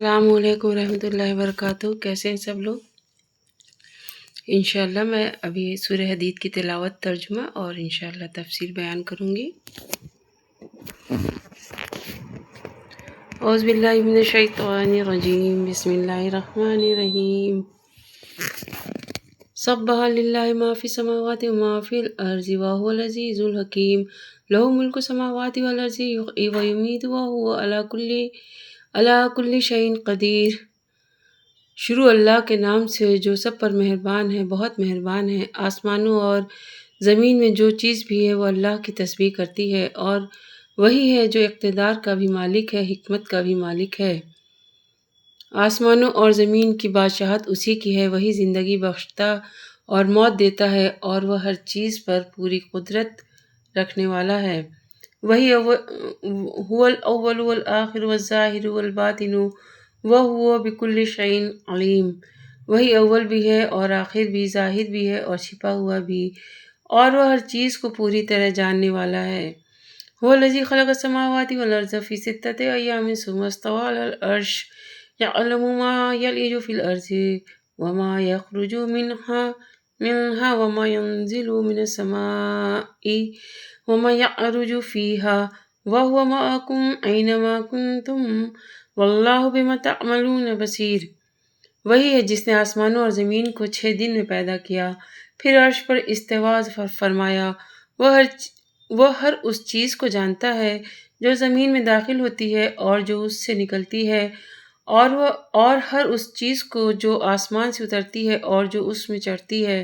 السلام علیکم ورحمۃ اللہ وبرکاتہ۔ کیسے ہیں سب لوگ؟ انشاءاللہ میں ابھی سورہ حدید کی تلاوت، ترجمہ اور انشاءاللہ تفسیر بیان کروں گی۔ اعوذ باللہ من الشیطان الرجیم، بسم اللہ الرحمن الرحیم۔ سبح للہ ما فی السماوات وما فی الارض وہو العزیز الحکیم۔ لہ ملک السماوات والارض یحیی ویمیت وہو علی کل شیء قدیر۔ شروع اللہ کے نام سے جو سب پر مہربان ہے، بہت مہربان ہے۔ آسمانوں اور زمین میں جو چیز بھی ہے وہ اللہ کی تسبیح کرتی ہے، اور وہی ہے جو اقتدار کا بھی مالک ہے، حکمت کا بھی مالک ہے۔ آسمانوں اور زمین کی بادشاہت اسی کی ہے، وہی زندگی بخشتا اور موت دیتا ہے، اور وہ ہر چیز پر پوری قدرت رکھنے والا ہے۔ وہی هو الاول والآخر والظاہر والباطن وہو بکل شیء علیم۔ وہی اول بھی ہے اور آخر بھی، ظاہر بھی ہے اور چھپا ہوا بھی، اور وہ ہر چیز کو پوری طرح جاننے والا ہے۔ هو الذی خلق السماوات والارض فی ستۃ ایام ثم استوى علی العرش یعلم ما یلج فی الارض وما یخرج منها وما ينزل من السماء وما يعرج فيها وهو معكم أينما كنتم واللہ بما تعملون بصیر۔ وہی ہے جس نے آسمانوں اور زمین کو 6 دن میں پیدا کیا، پھر عرش پر استوا فرمایا۔ وہ ہر اس چیز کو جانتا ہے جو زمین میں داخل ہوتی ہے اور جو اس سے نکلتی ہے، اور ہر اس چیز کو جو آسمان سے اترتی ہے اور جو اس میں چڑھتی ہے۔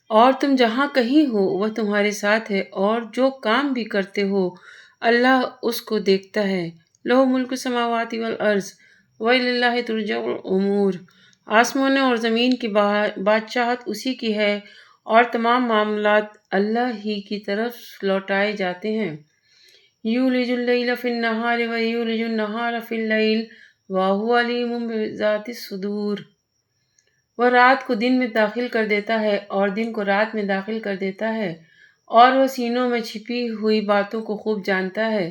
اور تم جہاں کہیں ہو وہ تمہارے ساتھ ہے، اور جو کام بھی کرتے ہو اللہ اس کو دیکھتا ہے۔ لہ ملک السماوات والارض وإلی اللہ ترجع الامور۔ آسمانوں اور زمین کی بادشاہت اسی کی ہے، اور تمام معاملات اللہ ہی کی طرف لوٹائے جاتے ہیں۔ یولج اللیل فی النہار ویولج النہار فی اللیل وہو علیم بذات الصدور۔ وہ رات کو دن میں داخل کر دیتا ہے اور دن کو رات میں داخل کر دیتا ہے، اور وہ سینوں میں چھپی ہوئی باتوں کو خوب جانتا ہے۔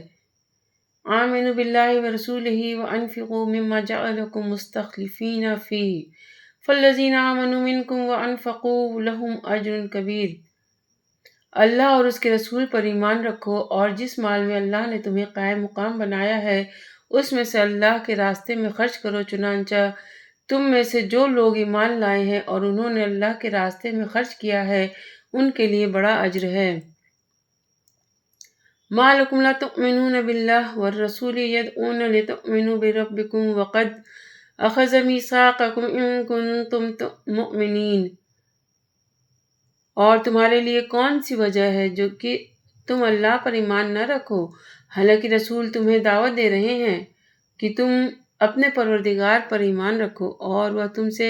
آمنوا باللہ ورسولہ وانفقوا مما جعلکم مستخلفین فیہ فالذین آمنوا منکم وانفقوا لہم اجر کبیر۔ اللہ اور اس کے رسول پر ایمان رکھو، اور جس مال میں اللہ نے تمہیں قائم مقام بنایا ہے اس میں سے اللہ کے راستے میں خرچ کرو، چنانچہ تم میں سے جو لوگ ایمان لائے ہیں اور انہوں نے اللہ کے راستے میں خرچ کیا ہے ان کے لیے بڑا اجر ہے۔ ما لکم لا تؤمنون باللہ والرسول یدعون لتؤمنوا بربکم وقد اخذ میثاقکم ان کنتم مؤمنین۔ اور تمہارے لیے کون سی وجہ ہے جو کہ تم اللہ پر ایمان نہ رکھو، حالانکہ رسول تمہیں دعوت دے رہے ہیں کہ تم اپنے پروردگار پر ایمان رکھو، اور وہ تم سے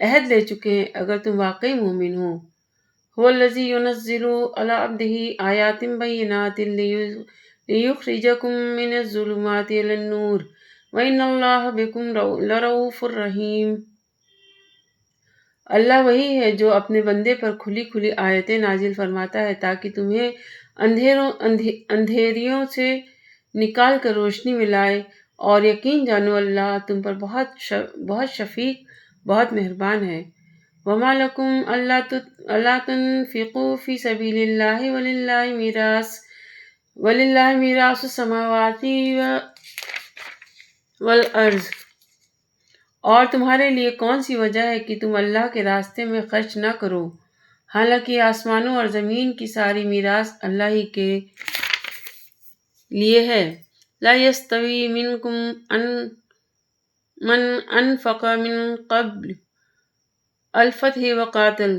عہد لے چکے ہیں اگر تم واقعی مومن ہو۔ هو الذی ینزل علی عبدہ آیات بینات لیخرجکم من الظلمات الی النور وان اللہ بکم لرؤوف رحیم۔ اللہ وہی ہے جو اپنے بندے پر کھلی کھلی آیتیں نازل فرماتا ہے تاکہ تمہیں اندھیریوں سے نکال کر روشنی میں لائے، اور یقین جانو اللہ تم پر بہت شفیق، بہت مہربان ہے۔ وما لکم الا تنفقوا فی سبیل اللہ وللہ میراث السماوات والارض۔ اور تمہارے لیے کون سی وجہ ہے کہ تم اللہ کے راستے میں خرچ نہ کرو، حالانکہ آسمانوں اور زمین کی ساری میراث اللہ ہی کے لیے ہے۔ لا یستوی منکم من انفق من قبل الفتح وقاتل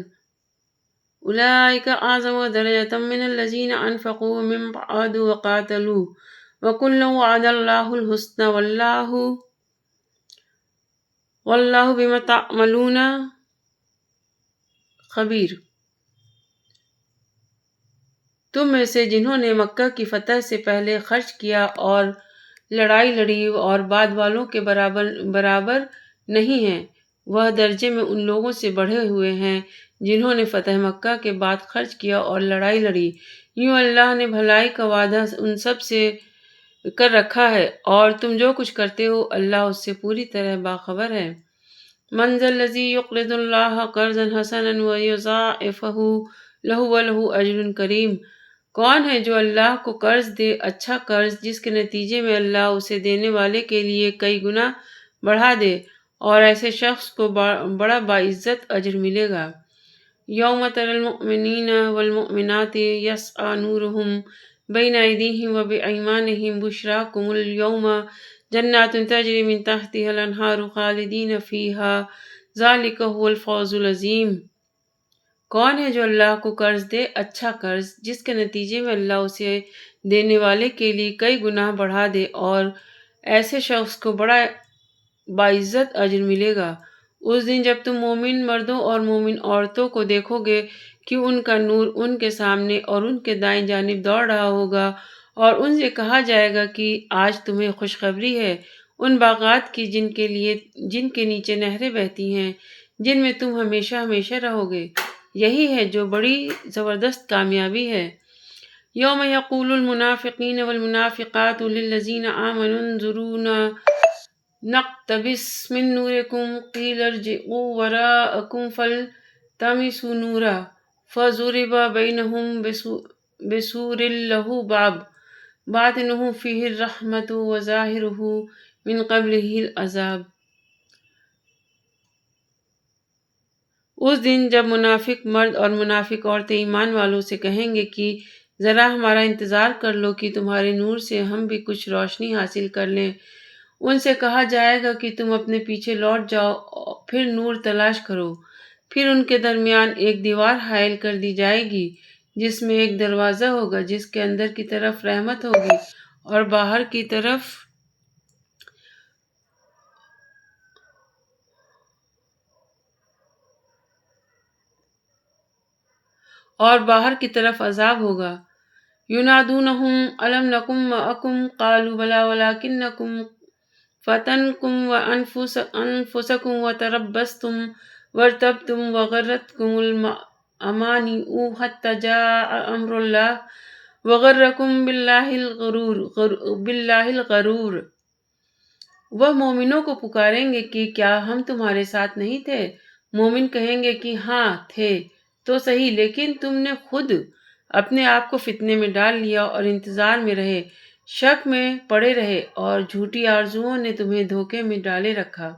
اولئک اعظم درجۃ من الذین انفقوا من بعد وقاتلوا وکلا وعد اللہ الحسنی واللہ بما تعملون خبیر۔ تم میں سے جنہوں نے مکہ کی فتح سے پہلے خرچ کیا اور لڑائی لڑی اور بعد والوں کے برابر نہیں ہیں، وہ درجے میں ان لوگوں سے بڑھے ہوئے ہیں جنہوں نے فتح مکہ کے بعد خرچ کیا اور لڑائی لڑی۔ یوں اللہ نے بھلائی کا وعدہ ان سب سے کر رکھا ہے، اور تم جو کچھ کرتے ہو اللہ اس سے پوری طرح باخبر ہے۔ من ذا الذی یقرض اللہ قرضا حسنا ویضاعفہ لہ ولہ اجر کریم، کون ہے جو اللہ کو قرض دے اچھا قرض جس کے نتیجے میں اللہ اسے دینے والے کے لیے کئی گنا بڑھا دے، اور ایسے شخص کو بڑا باعزت اجر ملے گا۔ یوم تری المؤمنین والمؤمنات یسعی نورہم بین ایدیہم وبایمانہم بشراکم اليوم جنات تجری من تحتها الانہار خالدین فیہا ذالک هو الفوز العظیم، کون ہے جو اللہ کو قرض دے اچھا قرض جس کے نتیجے میں اللہ اسے دینے والے کے لیے کئی گناہ بڑھا دے، اور ایسے شخص کو بڑا باعزت اجر ملے گا۔ اس دن جب تم مومن مردوں اور مومن عورتوں کو دیکھو گے کہ ان کا نور ان کے سامنے اور ان کے دائیں جانب دوڑ رہا ہوگا، اور ان سے کہا جائے گا کہ آج تمہیں خوشخبری ہے ان باغات کی جن کے نیچے نہریں بہتی ہیں، جن میں تم ہمیشہ ہمیشہ رہو گے۔ یہی ہے جو بڑی زبردست کامیابی ہے۔ یوم یقول المنافقین والمنافقات للذین آمنوا انظرونا نقتبس من نورکم قیل ارجعوا وراءکم فالتمسوا نورا فضرب بینہم بسور لہ باب باطنہ فیہ الرحمۃ وظاہرہ من قبلہ العذاب۔ اس دن جب منافق مرد اور منافق عورتیں ایمان والوں سے کہیں گے کہ ذرا ہمارا انتظار کر لو کہ تمہارے نور سے ہم بھی کچھ روشنی حاصل کر لیں، ان سے کہا جائے گا کہ تم اپنے پیچھے لوٹ جاؤ پھر نور تلاش کرو۔ پھر ان کے درمیان ایک دیوار حائل کر دی جائے گی جس میں ایک دروازہ ہوگا جس کے اندر کی طرف رحمت ہوگی اور باہر کی طرف عذاب ہوگا۔ ینادونہم الم نکم معکم قالوا بلی ولکنکم فتنتم انفسکم وتربصتم وارتبتم وغرتکم الامانیء حتی جاء امر اللہ وغرکم باللہ الغرور۔ وہ مومنوں کو پکاریں گے کہ کیا ہم تمہارے ساتھ نہیں تھے؟ مومن کہیں گے کہ ہاں تھے تو صحیح، لیکن تم نے خود اپنے آپ کو فتنے میں ڈال لیا اور انتظار میں رہے، شک میں پڑے رہے، اور جھوٹی آرزوؤں نے تمہیں دھوکے میں ڈالے رکھا،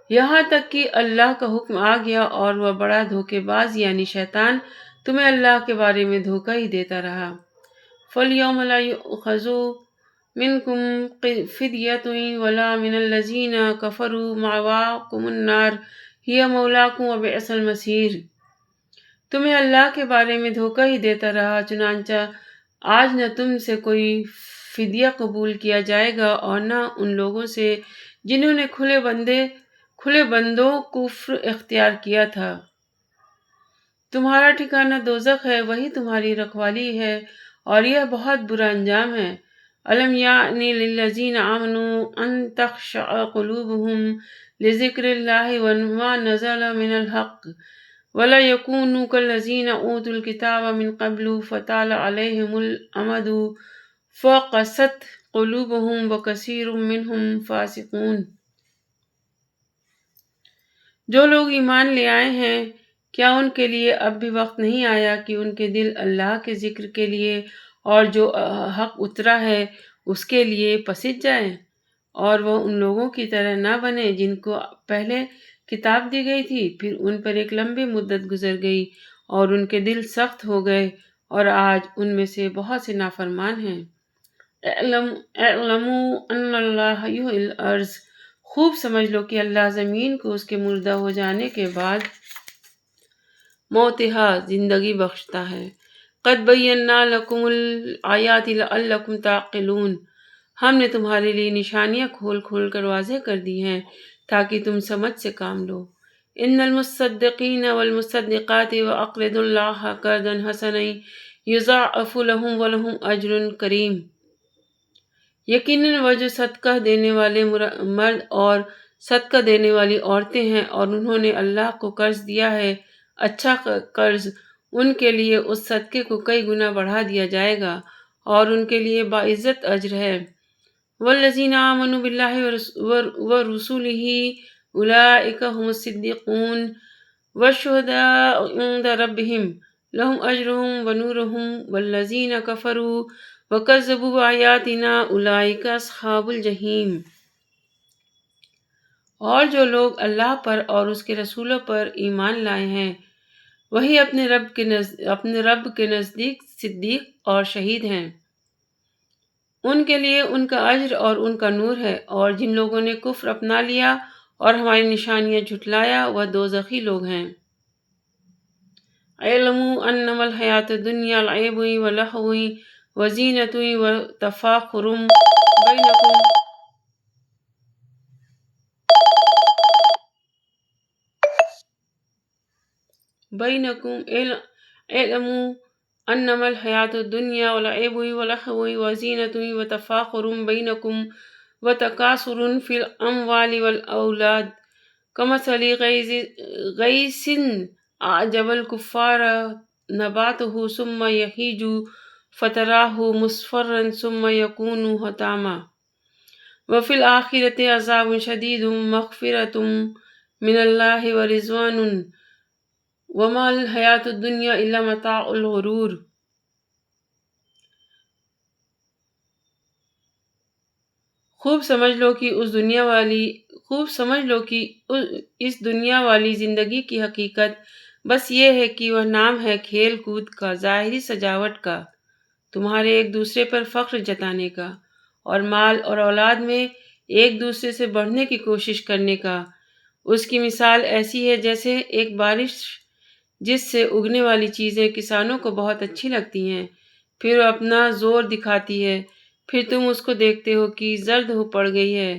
یہاں تک کہ اللہ کا حکم آ گیا اور وہ بڑا دھوکے باز یعنی شیطان تمہیں اللہ کے بارے میں دھوکہ ہی دیتا رہا۔ فَالْيَوْمَ لَا يُؤْخَذُ مِنْكُمْ فِدْيَةٌ وَلَا مِنَ الَّذِينَ كَفَرُوا مَأْوَاكُمُ النَّارُ هِيَ مَوْلَاكُمْ وَبِئْسَ الْمَصِيرُ۔ تمہیں اللہ کے بارے میں دھوکہ ہی دیتا رہا، چنانچہ آج نہ تم سے کوئی فدیہ قبول کیا جائے گا اور نہ ان لوگوں سے جنہوں نے کھلے بندوں کفر اختیار کیا تھا۔ تمہارا ٹھکانہ دوزخ ہے، وہی تمہاری رکھوالی ہے، اور یہ بہت برا انجام ہے۔ الم یعن للذین آمنوا ان تخشع قلوبہم لذکر اللہ وما نزل من الحق ولا یکونوا کالذین اوتوا الکتاب من قبل فطال علیہم الامد فقست قلوبہم وکثیر منہم فاسقون۔ جو لوگ ایمان لے آئے ہیں، کیا ان کے لیے اب بھی وقت نہیں آیا کہ ان کے دل اللہ کے ذکر کے لیے اور جو حق اترا ہے اس کے لیے پسٹ جائیں، اور وہ ان لوگوں کی طرح نہ بنے جن کو پہلے کتاب دی گئی تھی، پھر ان پر ایک لمبی مدت گزر گئی اور ان کے دل سخت ہو گئے، اور آج ان میں سے بہت سے نافرمان ہیں۔ اعلموا ان اللہ یحیی الارض، خوب سمجھ لو کہ اللہ زمین کو اس کے مردہ ہو جانے کے بعد موتہا زندگی بخشتا ہے۔ قد بینا لکم الآیات لعلکم تعقلون، ہم نے تمہارے لیے نشانیاں کھول کھول کر واضح کر دی ہیں تاکہ تم سمجھ سے کام لو۔ ان المصدقین والمصدقات واقرضوا اللہ قرضا حسنا یضاعف لهم ولهم اجر کریم، یقیناً وہ جو صدقہ دینے والے مرد اور صدقہ دینے والی عورتیں ہیں اور انہوں نے اللہ کو قرض دیا ہے اچھا قرض، ان کے لیے اس صدقے کو کئی گنا بڑھا دیا جائے گا اور ان کے لیے باعزت اجر ہے۔ والذین آمنوا باللہ ورسولہ اولئک هم الصدیقون والشہداء عند ربہم لہم اجرہم ونورہم والذین کفروا وکذبوا بآیاتنا اولئک اصحاب الجحیم۔ اور جو لوگ اللہ پر اور اس کے رسولوں پر ایمان لائے ہیں وہی اپنے رب کے نزدیک صدیق اور شہید ہیں، ان کے لیے ان کا اجر اور ان کا نور ہے، اور جن لوگوں نے کفر اپنا لیا اور ہماری نشانیاں جھٹلایا وہ دوزخی لوگ ہیں۔ اعلموا انما الحیات الدنیا لعب ولہو وزینۃ وتفاخر بینکم اعلموا انما الحیات الدنیا لعب ولہو وزینۃ وتفاخر بینکم وتکاثر فی الاموال والاولاد کمثل غیث اعجب الکفار نباتہ ثم یہیج فتراہ مصفرا ثم یکون حطاما وفی الآخرۃ عذاب شدید مغفرۃ من اللہ ورضوان وما الحیات الدنیا الا متاع الغرور۔ خوب سمجھ لو کہ اس دنیا والی زندگی کی حقیقت بس یہ ہے کہ وہ نام ہے کھیل کود کا، ظاہری سجاوٹ کا، تمہارے ایک دوسرے پر فخر جتانے کا، اور مال اور اولاد میں ایک دوسرے سے بڑھنے کی کوشش کرنے کا۔ اس کی مثال ایسی ہے جیسے ایک بارش جس سے اگنے والی چیزیں کسانوں کو بہت اچھی لگتی ہیں، پھر وہ اپنا زور دکھاتی ہے، پھر تم اس کو دیکھتے ہو کہ زرد ہو پڑ گئی ہے،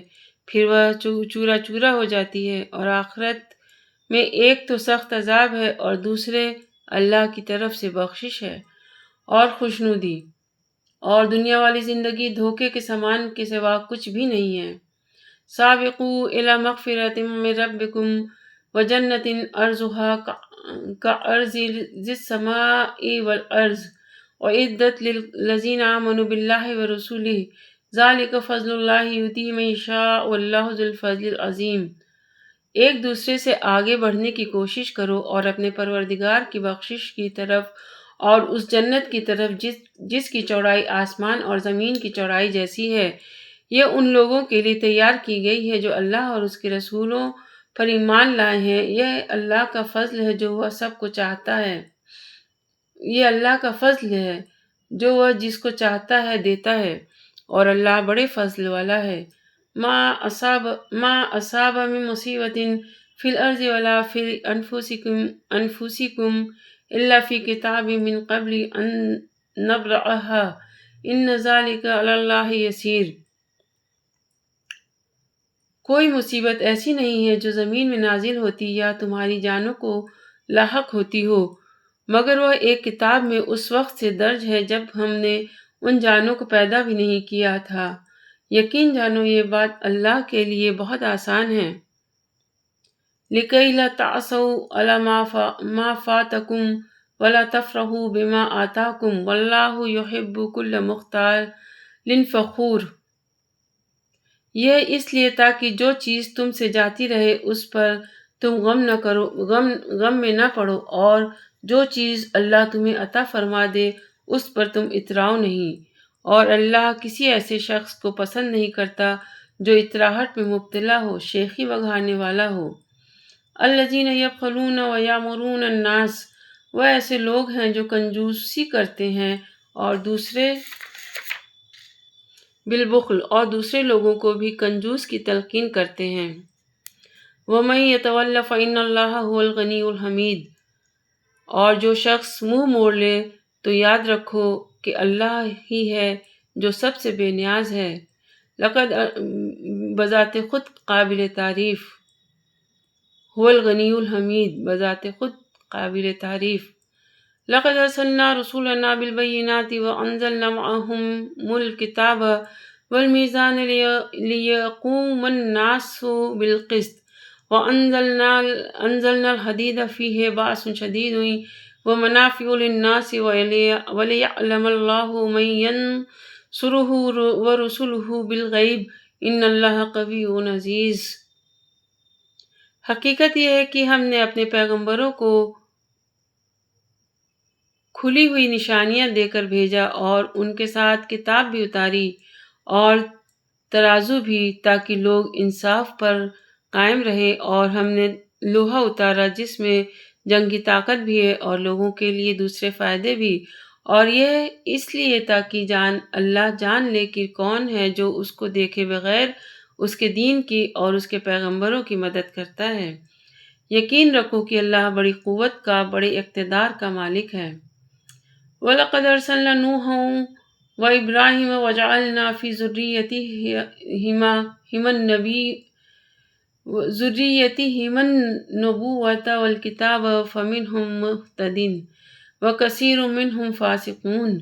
پھر وہ چورا چورا ہو جاتی ہے، اور آخرت میں ایک تو سخت عذاب ہے اور دوسرے اللہ کی طرف سے بخشش ہے اور خوشنودی، اور دنیا والی زندگی دھوکے کے سامان کے سوا کچھ بھی نہیں ہے۔ سابقوا الی مغفرۃ من ربکم وجنۃ عرضھا کعرض السماء والارض اعدت للذین آمنوا باللہ ورسولہ ذلک فضل اللہ یؤتیہ من یشاء واللہ ذو الفضل العظیم۔ ایک دوسرے سے آگے بڑھنے کی کوشش کرو اور اپنے پروردگار کی بخشش کی طرف اور اس جنت کی طرف جس کی چوڑائی آسمان اور زمین کی چوڑائی جیسی ہے، یہ ان لوگوں کے لیے تیار کی گئی ہے جو اللہ اور اس کے رسولوں پر ایمان لائے ہیں۔ یہ اللہ کا فضل ہے جو وہ سب کو چاہتا ہے، یہ اللہ کا فضل ہے جو وہ جس کو چاہتا ہے دیتا ہے، اور اللہ بڑے فضل والا ہے۔ ما اصاب من مصیبت فی الارض ولا فی انفسکم الا فی کتاب من قبل ان نبرأها ان ذلک علی اللہ یسیر۔ کوئی مصیبت ایسی نہیں ہے جو زمین میں نازل ہوتی یا تمہاری جانوں کو لاحق ہوتی ہو، مگر وہ ایک کتاب میں اس وقت سے درج ہے جب ہم نے ان جانوں کو پیدا بھی نہیں کیا تھا۔ یقین جانو یہ بات اللہ کے لیے بہت آسان ہے۔ لِكَيْ لَا تَعْسَوْا عَلَىٰ مَا فَاتَكُمْ وَلَا تَفْرَحُوا بِمَا آتَاكُمْ وَاللَّهُ يُحِبُّ كُلَّ مُخْتَالٍ فَخُورٍ۔ یہ اس لیے تاکہ جو چیز تم سے جاتی رہے اس پر تم غم میں نہ پڑو، اور جو چیز اللہ تمہیں عطا فرما دے اس پر تم اتراؤ نہیں، اور اللہ کسی ایسے شخص کو پسند نہیں کرتا جو اتراہٹ میں مبتلا ہو، شیخی بگانے والا ہو۔ الذین یبخلون ویامرون الناس، وہ ایسے لوگ ہیں جو کنجوسی کرتے ہیں اور بالبخل اور دوسرے لوگوں کو بھی کنجوس کی تلقین کرتے ہیں۔ وَمَن يَتَوَلَّ فَإِنَّ اللَّهَ هُوَ الْغَنِيُّ الْحَمِيدُ، اور جو شخص منہ موڑ لے تو یاد رکھو کہ اللہ ہی ہے جو سب سے بے نیاز ہے، لقد بذات خود قابل تعریف، هو الغنی الحمید، بذات خود قابل تعریف۔ لقد ارسلنا رسولنا بالبینات وانزلنا معهم الکتاب والمیزان لیقوم الناس بالقسط وانزلنا الحدید فیہ باس شدید ومنافع للناس ولیعلم اللہ من سرہ ورسلہ بالغیب ان اللہ قوی عزیز۔ حقیقت یہ ہے کہ ہم نے اپنے پیغمبروں کو کھلی ہوئی نشانیاں دے کر بھیجا اور ان کے ساتھ کتاب بھی اتاری اور ترازو بھی، تاکہ لوگ انصاف پر قائم رہے، اور ہم نے لوہا اتارا جس میں جنگی طاقت بھی ہے اور لوگوں کے لیے دوسرے فائدے بھی، اور یہ اس لیے تاکہ اللہ جان لے کہ کون ہے جو اس کو دیکھے بغیر اس کے دین کی اور اس کے پیغمبروں کی مدد کرتا ہے۔ یقین رکھو کہ اللہ بڑی قوت کا، بڑے اقتدار کا مالک ہے۔ وَلَقَدْ أَرْسَلْنَا نُوحًا وَإِبْرَاهِيمَ وَجَعَلْنَا فِي ذُرِّيَّتِهِمَا النُّبُوَّةَ وَالْكِتَابَ فَمِنْهُم مُهْتَدٍ وَكَثِيرٌ مِّنْهُمْ فَاسِقُونَ۔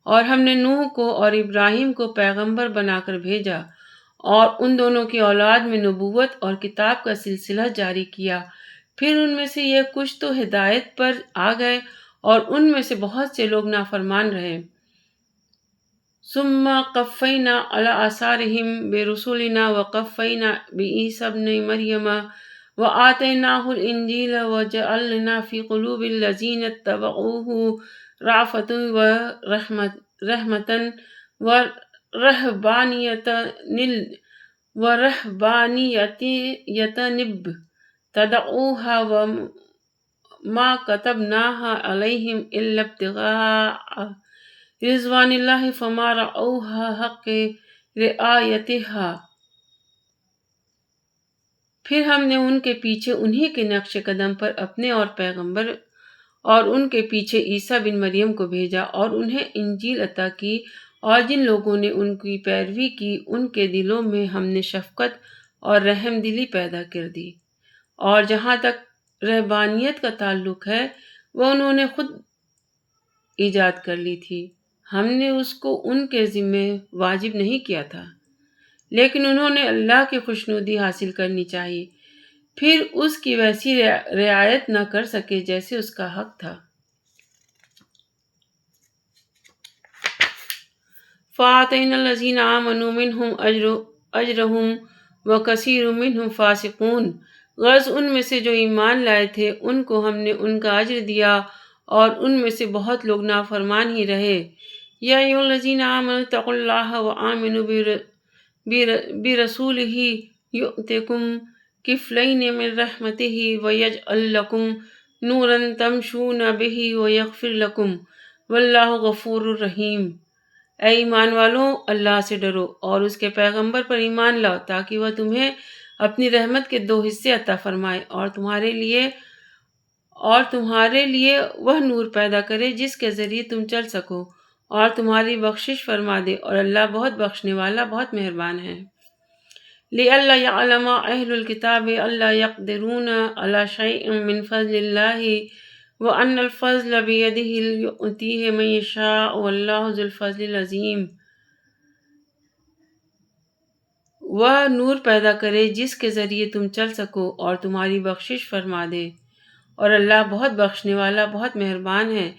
اور ہم نے نوح کو اور ابراہیم کو پیغمبر بنا کر بھیجا اور ان دونوں کی اولاد میں نبوت اور کتاب کا سلسلہ جاری کیا، پھر ان میں سے یہ کچھ تو ہدایت پر آ گئے اور ان میں سے بہت سے لوگ نافرمان رہے۔ ثم قفینا علی آثارہم برسولنا وقفینا بعیسی ابن مریم وآتیناہ الانجیل وجعلنا فی قلوب الذین اتبعوہ رأفۃ ورحمۃ ورہبانیۃ ابتدعوها وما كتبناها عليهم إلا ابتغاء رضوان الله فما رعوها حق رعایتها۔ پھر ہم نے ان کے پیچھے انہی کے نقش قدم پر اپنے اور پیغمبر اور ان کے پیچھے عیسیٰ بن مریم کو بھیجا اور انہیں انجیل عطا کی، اور جن لوگوں نے ان کی پیروی کی ان کے دلوں میں ہم نے شفقت اور رحم دلی پیدا کر دی، اور جہاں تک رہبانیت کا تعلق ہے وہ انہوں نے خود ایجاد کر لی تھی، ہم نے اس کو ان کے ذمہ واجب نہیں کیا تھا، لیکن انہوں نے اللہ کی خوشنودی حاصل کرنی چاہیے، پھر اس کی ویسی رعایت نہ کر سکے جیسے اس کا حق تھا۔ فَآتَيْنَا الَّذِينَ آمَنُوا مِنْهُمْ أَجْرَهُمْ وَكَثِيرٌ مِّنْهُمْ فَاسِقُونَ۔ غرض ان میں سے جو ایمان لائے تھے ان کو ہم نے ان کا اجر دیا اور ان میں سے بہت لوگ نافرمان ہی رہے۔ یا ایھا الذین آمنوا اتقوا اللہ وآمنوا برسولہ یؤتکم کفلین من رحمتہ ویجعل لکم نورا تمشون بہ ویغفر لکم واللہ غفور رحیم۔ اے ایمان والو، اللہ سے ڈرو اور اس کے پیغمبر پر ایمان لاؤ تاکہ وہ تمہیں اپنی رحمت کے 2 حصے عطا فرمائے اور تمہارے لیے وہ نور پیدا کرے جس کے ذریعے تم چل سکو اور تمہاری بخشش فرما دے، اور اللہ بہت بخشنے والا، بہت مہربان ہے۔ لِئَلَّا يَعْلَمَ أَهْلُ الْكِتَابِ أَلَّا يَقْدِرُونَ عَلَىٰ شَيْءٍ مِّن فَضْلِ اللَّهِ وَأَنَّ الْفَضْلَ بِيَدِهِ يُؤْتِيهِ مَن يَشَاءُ وَاللَّهُ ذُو الْفَضْلِ الْعَظِيمِ۔ وہ نور پیدا کرے جس کے ذریعے تم چل سکو اور تمہاری بخشش فرما دے، اور اللہ بہت بخشنے والا، بہت مہربان ہے،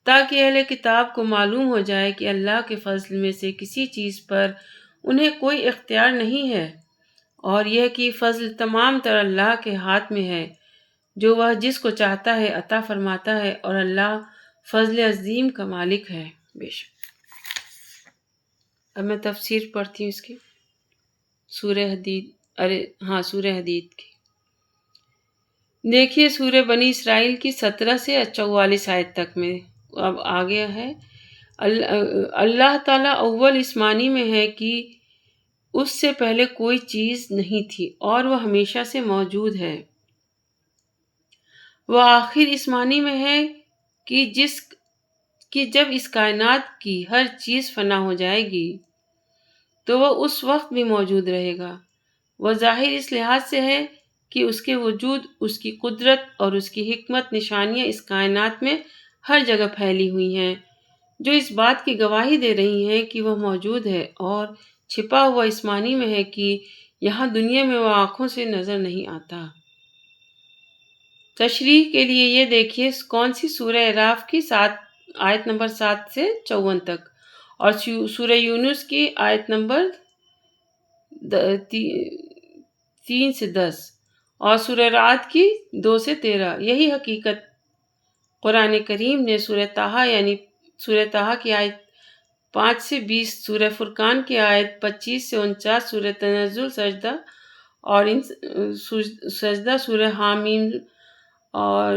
تاکہ اہل کتاب کو معلوم ہو جائے کہ اللہ کے فضل میں سے کسی چیز پر انہیں کوئی اختیار نہیں ہے، اور یہ کہ فضل تمام تر اللہ کے ہاتھ میں ہے، جو وہ جس کو چاہتا ہے عطا فرماتا ہے، اور اللہ فضل عظیم کا مالک ہے۔ بے شک۔ اب میں تفسیر پڑھتی ہوں اس کی، سورہ حدید کی۔ دیکھیے سورہ بنی اسرائیل کی 17 سے 44 آیت تک میں اب آ گیا ہے۔ اللہ تعالیٰ اول اس معنی میں ہے کہ اس سے پہلے کوئی چیز نہیں تھی اور وہ ہمیشہ سے موجود ہے۔ وہ آخر اس معنی میں ہے کہ جب اس کائنات کی ہر چیز فنا ہو جائے گی تو وہ اس وقت بھی موجود رہے گا۔ وہ ظاہر اس لحاظ سے ہے کہ اس کے وجود، اس کی قدرت اور اس کی حکمت نشانیاں اس کائنات میں ہر جگہ پھیلی ہوئی ہیں، جو اس بات کی گواہی دے رہی ہیں کہ وہ موجود ہے، اور چھپا ہوا اس معنی میں ہے کہ یہاں دنیا میں وہ آنکھوں سے نظر نہیں آتا۔ تشریح کے لیے یہ دیکھیے کون سی سورہ اعراف کی آیت نمبر 7 سے 54 تک، اور سورہ یونس کی آیت نمبر 3 سے 10، اور سورہ رعد کی 2 سے 13۔ یہی حقیقت قرآن کریم نے سورہ طٰہٰ یعنی سورہ طٰہٰ کی آیت 5 سے 20، سورہ فرقان کی آیت 25 سے 49، سورہ تنزل سجدہ اور سجدہ سورہ حامیم اور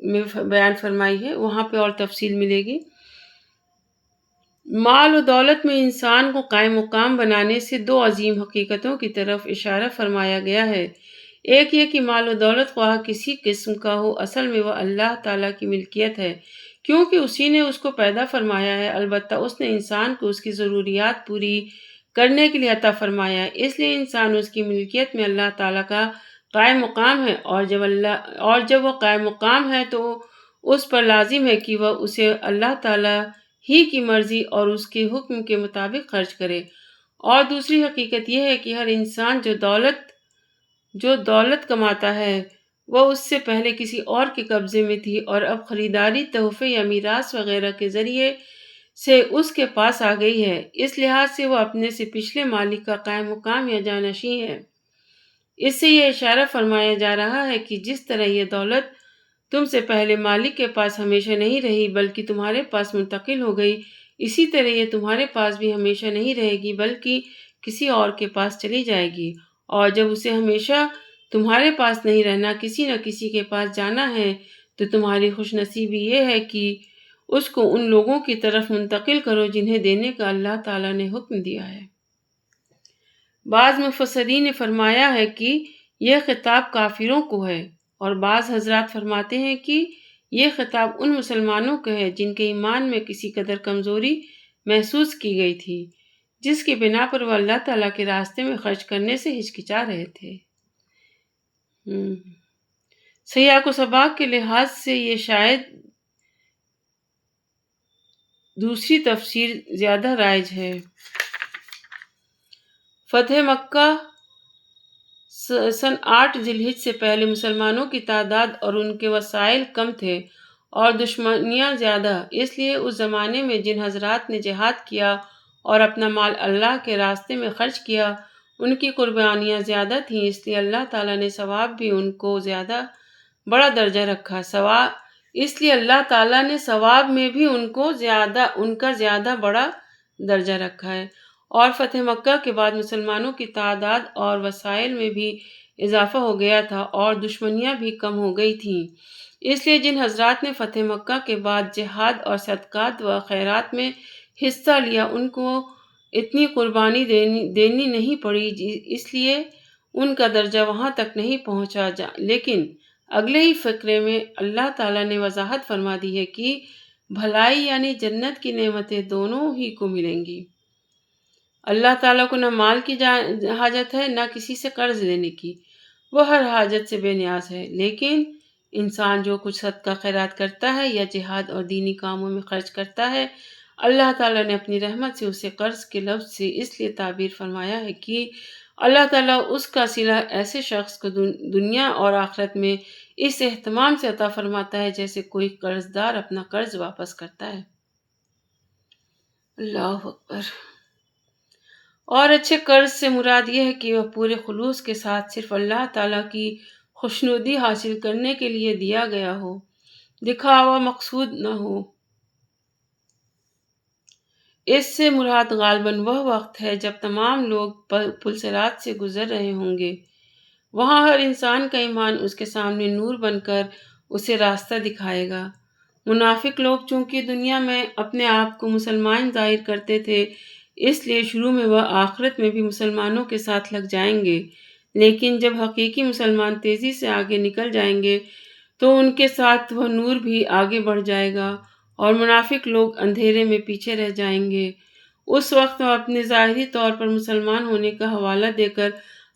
میں بیان فرمائی ہے، وہاں پہ اور تفصیل ملے گی۔ مال و دولت میں انسان کو قائم مقام بنانے سے 2 عظیم حقیقتوں کی طرف اشارہ فرمایا گیا ہے۔ ایک یہ کہ مال و دولت خواہ کسی قسم کا ہو، اصل میں وہ اللہ تعالیٰ کی ملکیت ہے، کیونکہ اسی نے اس کو پیدا فرمایا ہے۔ البتہ اس نے انسان کو اس کی ضروریات پوری کرنے کے لیے عطا فرمایا ہے، اس لیے انسان اس کی ملکیت میں اللہ تعالیٰ کا قائم مقام ہے، اور جب وہ قائم مقام ہے تو اس پر لازم ہے کہ وہ اسے اللہ تعالیٰ ہی کی مرضی اور اس کے حکم کے مطابق خرچ کرے۔ اور دوسری حقیقت یہ ہے کہ ہر انسان جو دولت کماتا ہے وہ اس سے پہلے کسی اور کے قبضے میں تھی، اور اب خریداری، تحفے یا میراث وغیرہ کے ذریعے سے اس کے پاس آ گئی ہے۔ اس لحاظ سے وہ اپنے سے پچھلے مالک کا قائم مقام یا جانشین ہے۔ اس سے یہ اشارہ فرمایا جا رہا ہے کہ جس طرح یہ دولت تم سے پہلے مالک کے پاس ہمیشہ نہیں رہی بلکہ تمہارے پاس منتقل ہو گئی، اسی طرح یہ تمہارے پاس بھی ہمیشہ نہیں رہے گی بلکہ کسی اور کے پاس چلی جائے گی، اور جب اسے ہمیشہ تمہارے پاس نہیں رہنا، کسی نہ کسی کے پاس جانا ہے، تو تمہاری خوش نصیبی یہ ہے کہ اس کو ان لوگوں کی طرف منتقل کرو جنہیں دینے کا اللہ تعالیٰ نے حکم دیا ہے۔ بعض مفسرین نے فرمایا ہے کہ یہ خطاب کافروں کو ہے، اور بعض حضرات فرماتے ہیں کہ یہ خطاب ان مسلمانوں کو ہے جن کے ایمان میں کسی قدر کمزوری محسوس کی گئی تھی، جس کی بنا پر وہ اللہ تعالیٰ کے راستے میں خرچ کرنے سے ہچکچا رہے تھے۔ سیاق و سباق کے لحاظ سے یہ شاید دوسری تفسیر زیادہ رائج ہے۔ فتح مکہ سن 8 ذی الحجہ سے پہلے مسلمانوں کی تعداد اور ان کے وسائل کم تھے اور دشمنیاں زیادہ، اس لیے اس زمانے میں جن حضرات نے جہاد کیا اور اپنا مال اللہ کے راستے میں خرچ کیا ان کی قربانیاں زیادہ تھیں، اس لیے اللہ تعالیٰ نے ثواب بھی ان کو زیادہ بڑا درجہ رکھا۔ اس لیے اللہ تعالیٰ نے ثواب میں بھی ان کا زیادہ بڑا درجہ رکھا ہے، اور فتح مکہ کے بعد مسلمانوں کی تعداد اور وسائل میں بھی اضافہ ہو گیا تھا اور دشمنیاں بھی کم ہو گئی تھیں، اس لیے جن حضرات نے فتح مکہ کے بعد جہاد اور صدقات و خیرات میں حصہ لیا ان کو اتنی قربانی دینی نہیں پڑی، اس لیے ان کا درجہ وہاں تک نہیں پہنچا، لیکن اگلے ہی فقرے میں اللہ تعالیٰ نے وضاحت فرما دی ہے کہ بھلائی یعنی جنت کی نعمتیں دونوں ہی کو ملیں گی۔ اللہ تعالیٰ کو نہ مال کی حاجت ہے نہ کسی سے قرض لینے کی، وہ ہر حاجت سے بے نیاز ہے، لیکن انسان جو کچھ صدقہ خیرات کرتا ہے یا جہاد اور دینی کاموں میں خرچ کرتا ہے، اللہ تعالیٰ نے اپنی رحمت سے اسے قرض کے لفظ سے اس لیے تعبیر فرمایا ہے کہ اللہ تعالیٰ اس کا صلہ ایسے شخص کو دنیا اور آخرت میں اس اہتمام سے عطا فرماتا ہے جیسے کوئی قرض دار اپنا قرض واپس کرتا ہے۔ اللہ اکبر۔ اور اچھے قرض سے مراد یہ ہے کہ وہ پورے خلوص کے ساتھ صرف اللہ تعالیٰ کی خوشنودی حاصل کرنے کے لیے دیا گیا ہو، دکھاوا مقصود نہ ہو۔ اس سے مراد غالباً وہ وقت ہے جب تمام لوگ پل صراط سے گزر رہے ہوں گے، وہاں ہر انسان کا ایمان اس کے سامنے نور بن کر اسے راستہ دکھائے گا۔ منافق لوگ چونکہ دنیا میں اپنے آپ کو مسلمان ظاہر کرتے تھے، اس لیے شروع میں وہ آخرت میں بھی مسلمانوں کے ساتھ لگ جائیں گے، لیکن جب حقیقی مسلمان تیزی سے آگے نکل جائیں گے تو ان کے ساتھ وہ نور بھی آگے بڑھ جائے گا اور منافق لوگ اندھیرے میں پیچھے رہ جائیں گے۔ اس وقت وہ اپنے ظاہری طور پر مسلمان ہونے کا حوالہ دے کر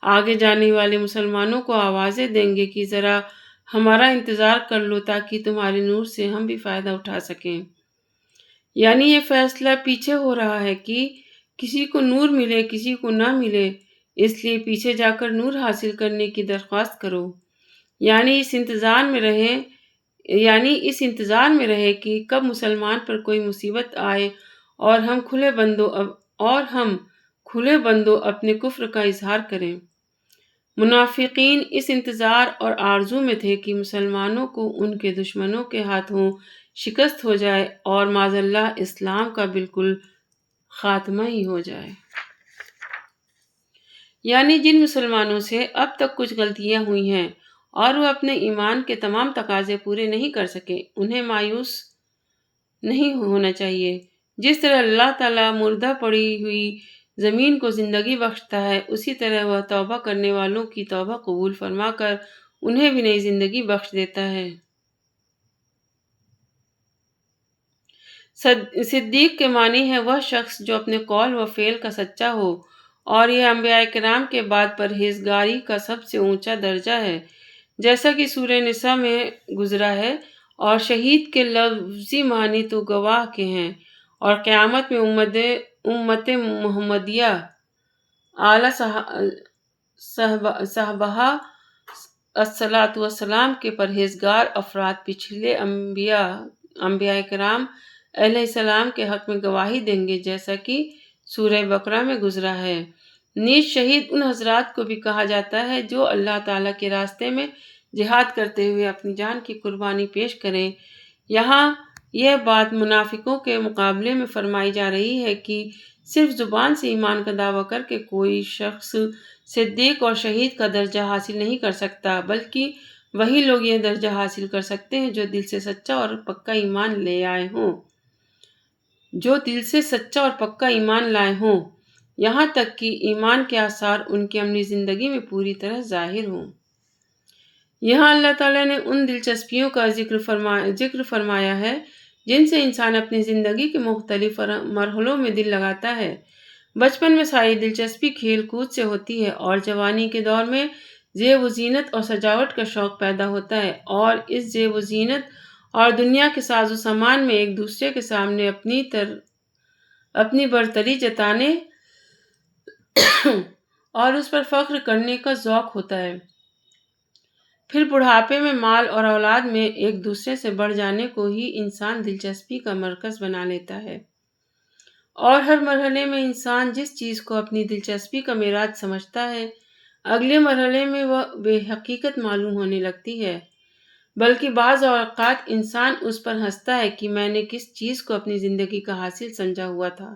آگے جانے والے مسلمانوں کو آوازیں دیں گے کہ ذرا ہمارا انتظار کر لو تاکہ تمہارے نور سے ہم بھی فائدہ اٹھا سکیں۔ یعنی یہ فیصلہ پیچھے ہو رہا ہے کہ کسی کو نور ملے کسی کو نہ ملے، اس لیے پیچھے جا کر نور حاصل کرنے کی درخواست کرو، یعنی اس انتظار میں رہیں یعنی اس انتظار میں رہے کہ کب مسلمان پر کوئی مصیبت آئے اور ہم کھلے بندوں اپنے کفر کا اظہار کریں۔ منافقین اس انتظار اور آرزو میں تھے کہ مسلمانوں کو ان کے دشمنوں کے ہاتھوں شکست ہو جائے اور معاذ اللہ اسلام کا بالکل خاتمہ ہی ہو جائے۔ یعنی جن مسلمانوں سے اب تک کچھ غلطیاں ہوئی ہیں اور وہ اپنے ایمان کے تمام تقاضے پورے نہیں کر سکے، انہیں مایوس نہیں ہونا چاہیے۔ جس طرح اللہ تعالیٰ مردہ پڑی ہوئی زمین کو زندگی بخشتا ہے، اسی طرح وہ توبہ کرنے والوں کی توبہ قبول فرما کر انہیں بھی نئی زندگی بخش دیتا ہے۔ صدیق کے معنی ہے وہ شخص جو اپنے قول و فعل کا سچا ہو، اور یہ انبیاء کرام کے بعد پرہیزگاری کا سب سے اونچا درجہ ہے، جیسا کہ سورہ نساء میں گزرا ہے۔ اور شہید کے لفظی معنی تو گواہ کے ہیں، اور قیامت میں امت محمدیہ اعلیٰ صحابہ الصلاۃ والسلام کے پرہیزگار افراد پچھلے انبیاء کرام علیہ السلام کے حق میں گواہی دیں گے، جیسا کہ سورہ بقرہ میں گزرا ہے۔ نیز شہید ان حضرات کو بھی کہا جاتا ہے جو اللہ تعالیٰ کے راستے میں جہاد کرتے ہوئے اپنی جان کی قربانی پیش کریں۔ یہاں یہ بات منافقوں کے مقابلے میں فرمائی جا رہی ہے کہ صرف زبان سے ایمان کا دعویٰ کر کے کوئی شخص صدیق اور شہید کا درجہ حاصل نہیں کر سکتا، بلکہ وہی لوگ یہ درجہ حاصل کر سکتے ہیں جو دل سے سچا اور پکا ایمان لے آئے ہوں، یہاں تک کہ ایمان کے آثار ان کی عملی زندگی میں پوری طرح ظاہر ہوں۔ یہاں اللہ تعالیٰ نے ان دلچسپیوں کا ذکر فرمایا ہے جن سے انسان اپنی زندگی کے مختلف مرحلوں میں دل لگاتا ہے۔ بچپن میں ساری دلچسپی کھیل کود سے ہوتی ہے، اور جوانی کے دور میں زیب و زینت اور سجاوٹ کا شوق پیدا ہوتا ہے، اور اس زیب و زینت اور دنیا کے ساز و سامان میں ایک دوسرے کے سامنے اپنی برتری جتانے اور اس پر فخر کرنے کا ذوق ہوتا ہے۔ پھر بڑھاپے میں مال اور اولاد میں ایک دوسرے سے بڑھ جانے کو ہی انسان دلچسپی کا مرکز بنا لیتا ہے، اور ہر مرحلے میں انسان جس چیز کو اپنی دلچسپی کا معراج سمجھتا ہے، اگلے مرحلے میں وہ بے حقیقت معلوم ہونے لگتی ہے، بلکہ بعض اوقات انسان اس پر ہنستا ہے کہ میں نے کس چیز کو اپنی زندگی کا حاصل سمجھا ہوا تھا۔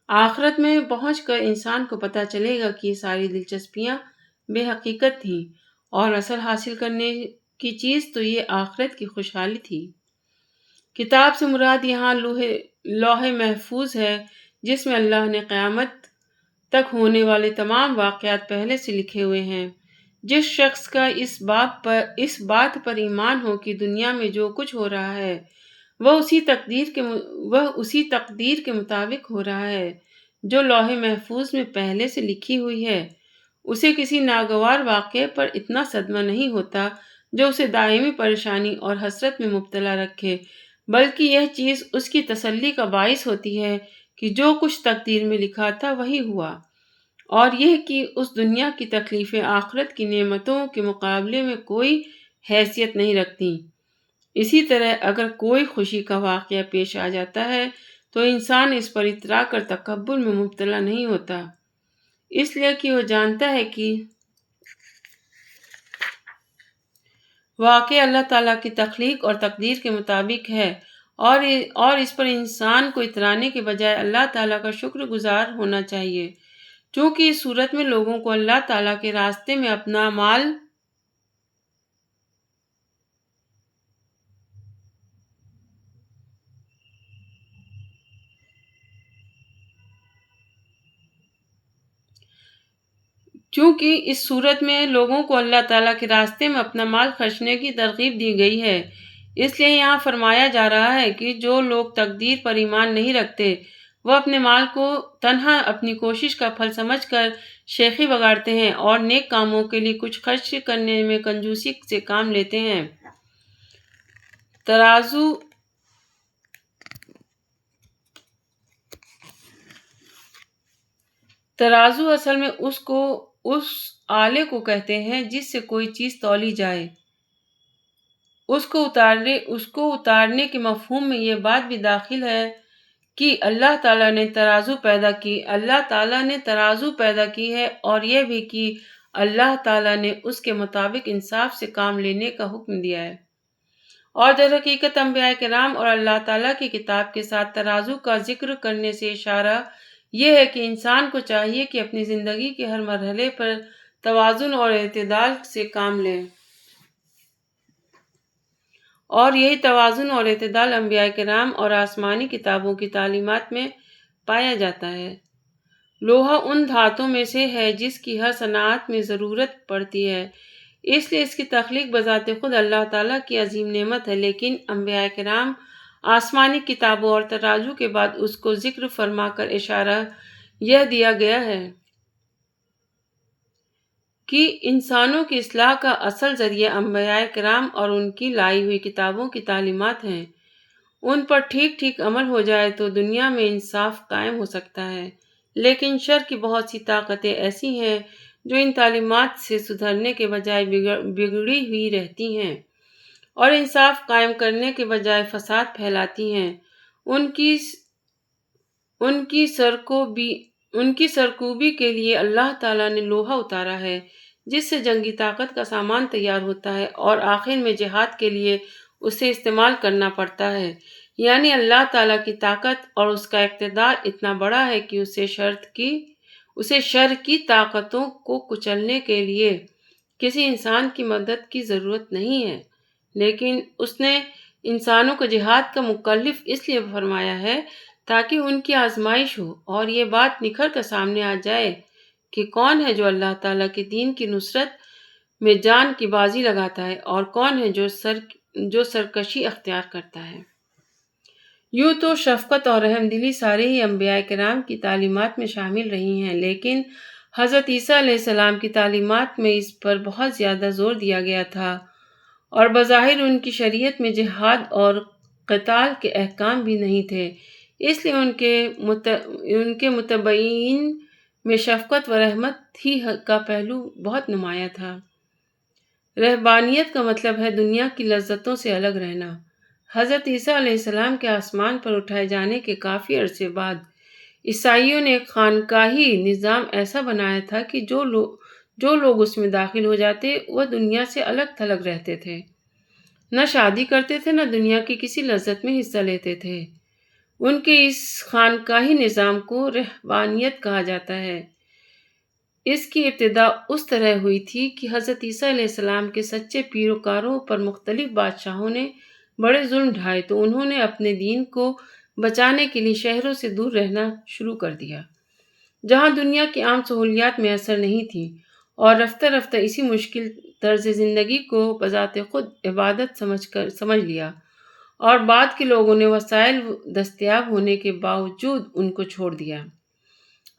آخرت میں پہنچ کر انسان کو پتہ چلے گا کہ یہ ساری دلچسپیاں بے حقیقت تھیں، اور اصل حاصل کرنے کی چیز تو یہ آخرت کی خوشحالی تھی۔ کتاب سے مراد یہاں لوح محفوظ ہے، جس میں اللہ نے قیامت تک ہونے والے تمام واقعات پہلے سے لکھے ہوئے ہیں۔ جس شخص کا اس بات پر ایمان ہو کہ دنیا میں جو کچھ ہو رہا ہے وہ اسی تقدیر کے مطابق ہو رہا ہے جو لوح محفوظ میں پہلے سے لکھی ہوئی ہے، اسے کسی ناگوار واقعے پر اتنا صدمہ نہیں ہوتا جو اسے دائمی پریشانی اور حسرت میں مبتلا رکھے، بلکہ یہ چیز اس کی تسلی کا باعث ہوتی ہے کہ جو کچھ تقدیر میں لکھا تھا وہی ہوا، اور یہ کہ اس دنیا کی تکلیفیں آخرت کی نعمتوں کے مقابلے میں کوئی حیثیت نہیں رکھتی۔ اسی طرح اگر کوئی خوشی کا واقعہ پیش آ جاتا ہے تو انسان اس پر اترا کر تکبر میں مبتلا نہیں ہوتا، اس لیے کہ وہ جانتا ہے کہ واقعہ اللہ تعالیٰ کی تخلیق اور تقدیر کے مطابق ہے، اور اس پر انسان کو اترانے کے بجائے اللہ تعالیٰ کا شکر گزار ہونا چاہیے، چونکہ اس صورت میں لوگوں کو اللہ تعالیٰ کے راستے میں اپنا مال خرچنے کی ترغیب دی گئی ہے۔ اس لیے یہاں فرمایا جا رہا ہے کہ جو لوگ تقدیر پر ایمان نہیں رکھتے وہ اپنے مال کو تنہا اپنی کوشش کا پھل سمجھ کر شیخی بگاڑتے ہیں، اور نیک کاموں کے لیے کچھ خرچ کرنے میں کنجوسی سے کام لیتے ہیں۔ ترازو اصل میں اس آلے کو کہتے ہیں جس سے کوئی چیز تولی جائے۔ اس کو اتارنے کے مفہوم میں یہ بات بھی داخل ہے کہ اللہ تعالیٰ نے ترازو پیدا کی ہے، اور یہ بھی کہ اللہ تعالیٰ نے اس کے مطابق انصاف سے کام لینے کا حکم دیا ہے۔ اور در حقیقت انبیاء کرام اور اللہ تعالیٰ کی کتاب کے ساتھ ترازو کا ذکر کرنے سے اشارہ یہ ہے کہ انسان کو چاہیے کہ اپنی زندگی کے ہر مرحلے پر توازن اور اعتدال سے کام لے، اور یہی توازن اور اعتدال انبیاء کرام اور آسمانی کتابوں کی تعلیمات میں پایا جاتا ہے۔ لوہا ان دھاتوں میں سے ہے جس کی ہر صنعت میں ضرورت پڑتی ہے، اس لیے اس کی تخلیق بذات خود اللہ تعالیٰ کی عظیم نعمت ہے، لیکن انبیاء کرام، آسمانی کتابوں اور ترازو کے بعد اس کو ذکر فرما کر اشارہ یہ دیا گیا ہے کہ انسانوں کی اصلاح کا اصل ذریعہ انبیاء کرام اور ان کی لائی ہوئی کتابوں کی تعلیمات ہیں۔ ان پر ٹھیک ٹھیک عمل ہو جائے تو دنیا میں انصاف قائم ہو سکتا ہے، لیکن شر کی بہت سی طاقتیں ایسی ہیں جو ان تعلیمات سے سدھرنے کے بجائے بگڑی ہوئی رہتی ہیں اور انصاف قائم کرنے کے بجائے فساد پھیلاتی ہیں۔ ان کی سرکوبی کے لیے اللہ تعالیٰ نے لوہا اتارا ہے جس سے جنگی طاقت کا سامان تیار ہوتا ہے، اور آخر میں جہاد کے لیے اسے استعمال کرنا پڑتا ہے۔ یعنی اللہ تعالیٰ کی طاقت اور اس کا اقتدار اتنا بڑا ہے کہ اسے شر کی طاقتوں کو کچلنے کے لیے کسی انسان کی مدد کی ضرورت نہیں ہے، لیکن اس نے انسانوں کو جہاد کا مکلف اس لیے فرمایا ہے تاکہ ان کی آزمائش ہو اور یہ بات نکھر کر سامنے آ جائے کہ کون ہے جو اللہ تعالیٰ کے دین کی نصرت میں جان کی بازی لگاتا ہے اور کون ہے جو سرکشی اختیار کرتا ہے۔ یوں تو شفقت اور رحم دلی سارے ہی انبیاء کرام کی تعلیمات میں شامل رہی ہیں، لیکن حضرت عیسیٰ علیہ السلام کی تعلیمات میں اس پر بہت زیادہ زور دیا گیا تھا، اور بظاہر ان کی شریعت میں جہاد اور قتال کے احکام بھی نہیں تھے، اس لیے ان کے متبعین میں شفقت و رحمت ہی کا پہلو بہت نمایاں تھا۔ رہبانیت کا مطلب ہے دنیا کی لذتوں سے الگ رہنا۔ حضرت عیسیٰ علیہ السلام کے آسمان پر اٹھائے جانے کے کافی عرصے بعد عیسائیوں نے ایک خانقاہی نظام ایسا بنایا تھا کہ جو لوگ اس میں داخل ہو جاتے وہ دنیا سے الگ تھلگ رہتے تھے، نہ شادی کرتے تھے، نہ دنیا کی کسی لذت میں حصہ لیتے تھے۔ ان کے اس خانقاہی نظام کو رہبانیت کہا جاتا ہے۔ اس کی ابتدا اس طرح ہوئی تھی کہ حضرت عیسیٰ علیہ السلام کے سچے پیروکاروں پر مختلف بادشاہوں نے بڑے ظلم ڈھائے تو انہوں نے اپنے دین کو بچانے کے لیے شہروں سے دور رہنا شروع کر دیا، جہاں دنیا کی عام سہولیات میسر نہیں تھیں، اور رفتہ رفتہ اسی مشکل طرز زندگی کو بذات خود عبادت سمجھ لیا، اور بعد کے لوگوں نے وسائل دستیاب ہونے کے باوجود ان کو چھوڑ دیا۔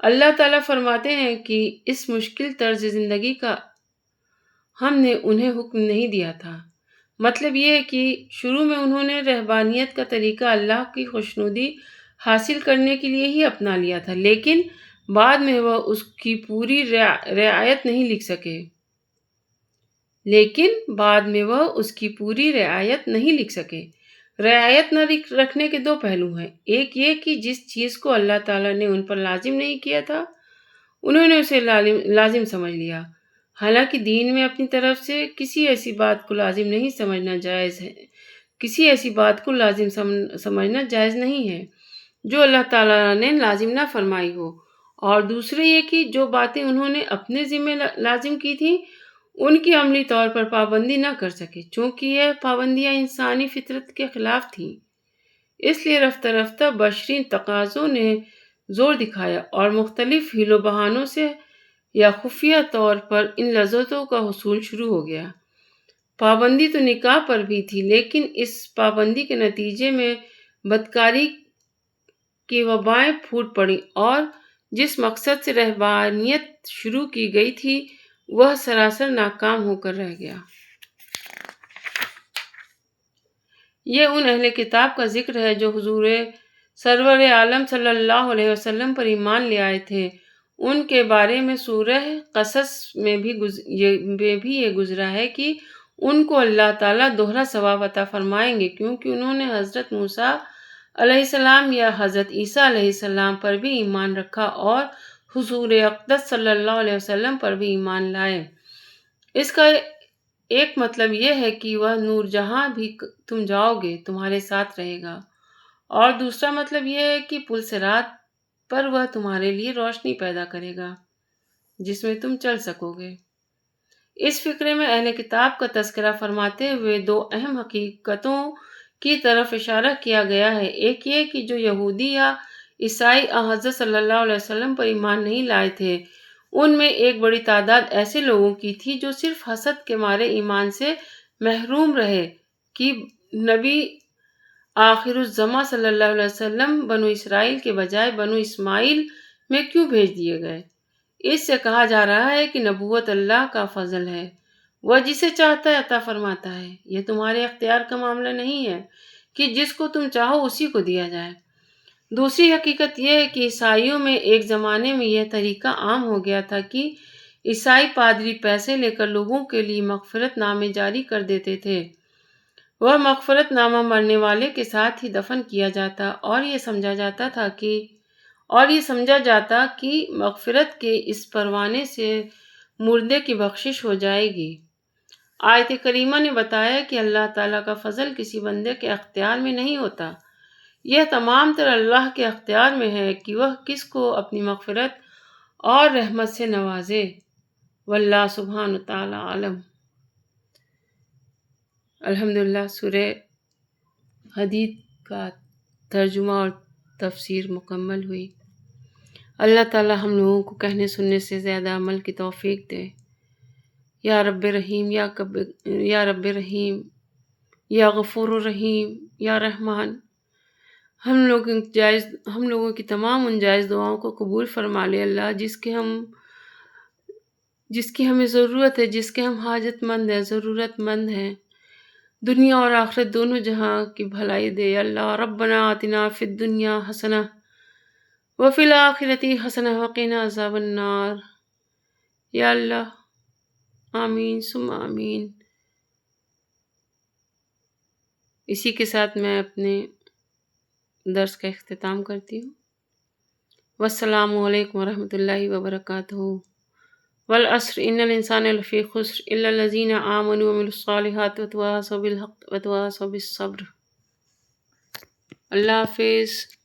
اللہ تعالیٰ فرماتے ہیں کہ اس مشکل طرز زندگی کا ہم نے انہیں حکم نہیں دیا تھا۔ مطلب یہ ہے کہ شروع میں انہوں نے رہبانیت کا طریقہ اللہ کی خوشنودی حاصل کرنے کے لیے ہی اپنا لیا تھا، لیکن بعد میں وہ اس کی پوری رعایت نہیں لکھ سکے۔ رعایت نہ رکھنے کے دو پہلو ہیں، ایک یہ کہ جس چیز کو اللہ تعالیٰ نے ان پر لازم نہیں کیا تھا انہوں نے اسے لازم سمجھ لیا، حالانکہ دین میں اپنی طرف سے کسی ایسی بات کو لازم سمجھنا جائز نہیں ہے جو اللہ تعالیٰ نے لازم نہ فرمائی ہو، اور دوسرے یہ کہ جو باتیں انہوں نے اپنے ذمہ لازم کی تھیں ان کی عملی طور پر پابندی نہ کر سکے، چونکہ یہ پابندیاں انسانی فطرت کے خلاف تھیں۔ اس لیے رفتہ رفتہ بشری تقاضوں نے زور دکھایا اور مختلف حیل و بہانوں سے یا خفیہ طور پر ان لذتوں کا حصول شروع ہو گیا۔ پابندی تو نکاح پر بھی تھی، لیکن اس پابندی کے نتیجے میں بدکاری کی وبائیں پھوٹ پڑیں، اور جس مقصد سے رہبانیت شروع کی گئی تھی وہ سراسر ناکام ہو کر رہ گیا۔ یہ ان اہل کتاب کا ذکر ہے جو حضور سرور عالم صلی اللہ علیہ وسلم پر ایمان لے آئے تھے۔ ان کے بارے میں سورہ قصص میں بھی یہ گزرا ہے کہ ان کو اللہ تعالیٰ دوہرا ثواب عطا فرمائیں گے، کیونکہ انہوں نے حضرت موسیٰ علیہ السلام یا حضرت عیسیٰ علیہ السلام پر بھی ایمان رکھا اور حضور اقدس صلی اللہ علیہ وسلم پر بھی ایمان لائے۔ اس کا ایک مطلب یہ ہے کہ وہ نور جہاں بھی تم جاؤ گے تمہارے ساتھ رہے گا، اور دوسرا مطلب یہ ہے کہ پل صراط پر وہ تمہارے لیے روشنی پیدا کرے گا جس میں تم چل سکو گے۔ اس فقرے میں اہل کتاب کا تذکرہ فرماتے ہوئے دو اہم حقیقتوں کی طرف اشارہ کیا گیا ہے۔ ایک یہ کہ جو یہودی یا عیسائی حضرت صلی اللہ علیہ وسلم پر ایمان نہیں لائے تھے، ان میں ایک بڑی تعداد ایسے لوگوں کی تھی جو صرف حسد کے مارے ایمان سے محروم رہے کہ نبی آخر الزماں صلی اللہ علیہ وسلم بنو اسرائیل کے بجائے بنو اسماعیل میں کیوں بھیج دیے گئے۔ اس سے کہا جا رہا ہے کہ نبوت اللہ کا فضل ہے، وہ جسے چاہتا ہے عطا فرماتا ہے، یہ تمہارے اختیار کا معاملہ نہیں ہے کہ جس کو تم چاہو اسی کو دیا جائے۔ دوسری حقیقت یہ ہے کہ عیسائیوں میں ایک زمانے میں یہ طریقہ عام ہو گیا تھا کہ عیسائی پادری پیسے لے کر لوگوں کے لیے مغفرت نامے جاری کر دیتے تھے۔ وہ مغفرت نامہ مرنے والے کے ساتھ ہی دفن کیا جاتا اور یہ سمجھا جاتا کہ مغفرت کے اس پروانے سے مردے کی بخشش ہو جائے گی۔ آیت کریمہ نے بتایا کہ اللہ تعالیٰ کا فضل کسی بندے کے اختیار میں نہیں ہوتا، یہ تمام تر اللہ کے اختیار میں ہے کہ وہ کس کو اپنی مغفرت اور رحمت سے نوازے۔ واللہ سبحانہ تعالیٰ عالم۔ الحمدللہ سورہ حدید کا ترجمہ اور تفسیر مکمل ہوئی۔ اللہ تعالیٰ ہم لوگوں کو کہنے سننے سے زیادہ عمل کی توفیق دے۔ یا رب رحیم، یا رب رحیم، یا غفور الرحیم، یا رحمان، ہم لوگوں کی تمام ان جائز دعاؤں کو قبول فرما لے اللہ، جس کی ہمیں ضرورت ہے، جس کے ہم حاجت مند ہیں، ضرورت مند ہیں۔ دنیا اور آخرت دونوں جہاں کی بھلائی دے اللہ۔ ربنا آتنا فی الدنیا حسنہ وفی الآخرۃ حسنہ وقنا عذاب النار۔ یا اللہ، آمین ثم آمین۔ اسی کے ساتھ میں اپنے درس کا اختتام کرتی ہوں۔ والسلام علیکم ورحمۃ اللہ وبرکاتہ۔ والعصر ان الانسان لفی خسر الا الذین آمنوا وعملوا الصالحات وتواصوا بالحق وتواصوا بالصبر۔ اللہ حافظ۔